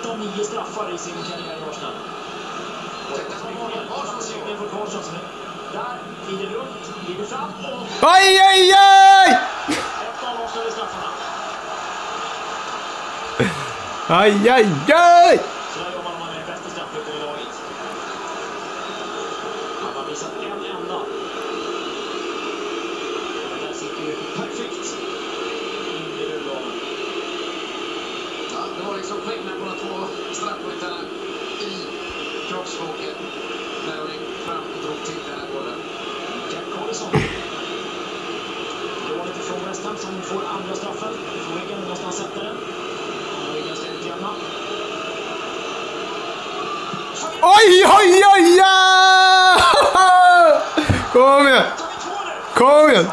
8-9 straffar i sin karriär i Arsenal. Där glider runt, glider fram och... Aj, aj, aj! Ett av Arsenal i straffarna. Aj, aj, aj! Så där jobbar man med det bästa straffskytten i laget. Han har visat en enda. Det där sitter ju perfekt in i rullen. Ja, det var liksom skillnad på de två straffskyttarna i kroppsspråket när de gick fram och drog till den här bollen. Jack Collison. Det var lite från West Ham som får andra straffen. Wigan måste han sätta den. Wigan ska utjämna. Oj, oj, oj, oj! Kom igen! Kom igen!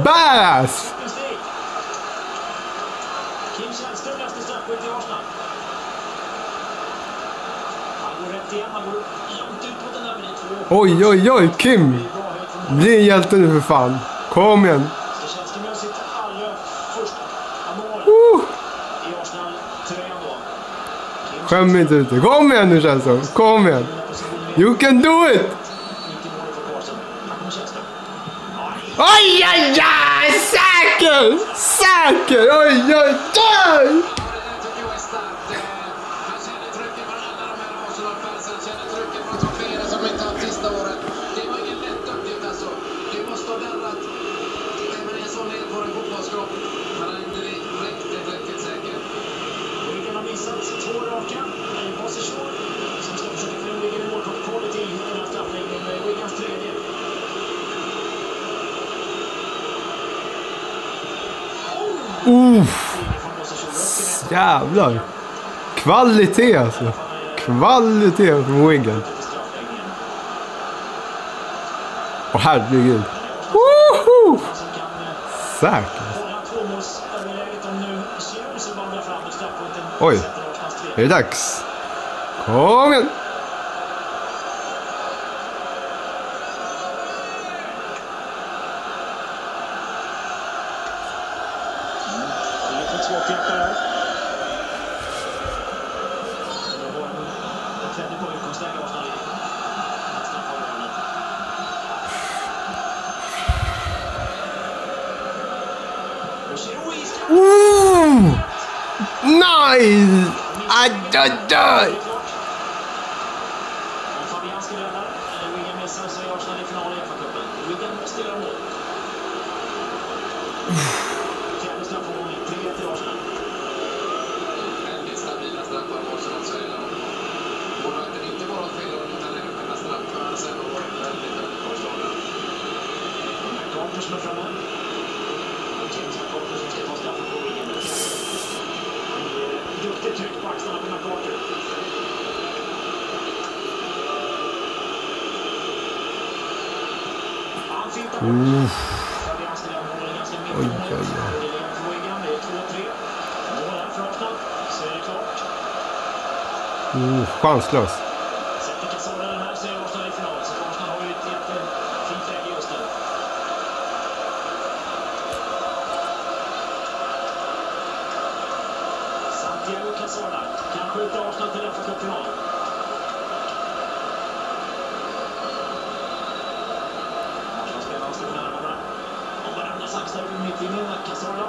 Bäs! Kim Källström nästa straffskytt i Arsenal. Han går rätt igen, han går långt ut mot den där med 2. Oj, oj, oj, Kim! Bli en hjälte nu för fan. Kom igen. Källström gör sitt allra första mål i Arsenal-tröjan då. Skäm inte ut det. Kom igen nu, Källström. Kom igen. You can do it! Aj, aj, aj! Säker! Säker! Oj, oj, oj! Jävlar. Kvalitet alltså. Kvalitet från Wigan. Åh herregud. Woho! Säkert. Oj. Är det dags? Kom igen. Nice! Aj, aj, aj! Fabian ska rädda. Wigan missar så är Arsenal i final i FA-cupen. Wigan måste göra mål. Fjärde straffomgången, 3-1 till Arsenal. Väldigt stabila straffar måste man säga. Målvakten inte bara fel utan även själva straffrörelsen och varit väldigt korslagna. Carter som är framme. James Carter som ska ta straffen på Wigan. Duktigt tryck på axlarna på Carter. Han fintar bort. Fabian ska göra mål ganska mycket. Oj, oj, oj. Det är för Wigan, det är 2-3. Mål här för Arsenal, så är det klart. Chanslös. Sätter Cazorla den här så är Arsenal i final. Så Arsenal har ju ett jättefint läge just nu. Santiago Cazorla kan skjuta Arsenal till FA-cupfinal. Arsenal spelar och står närmare. Och varandra saxar över mittlinjen. Cazorla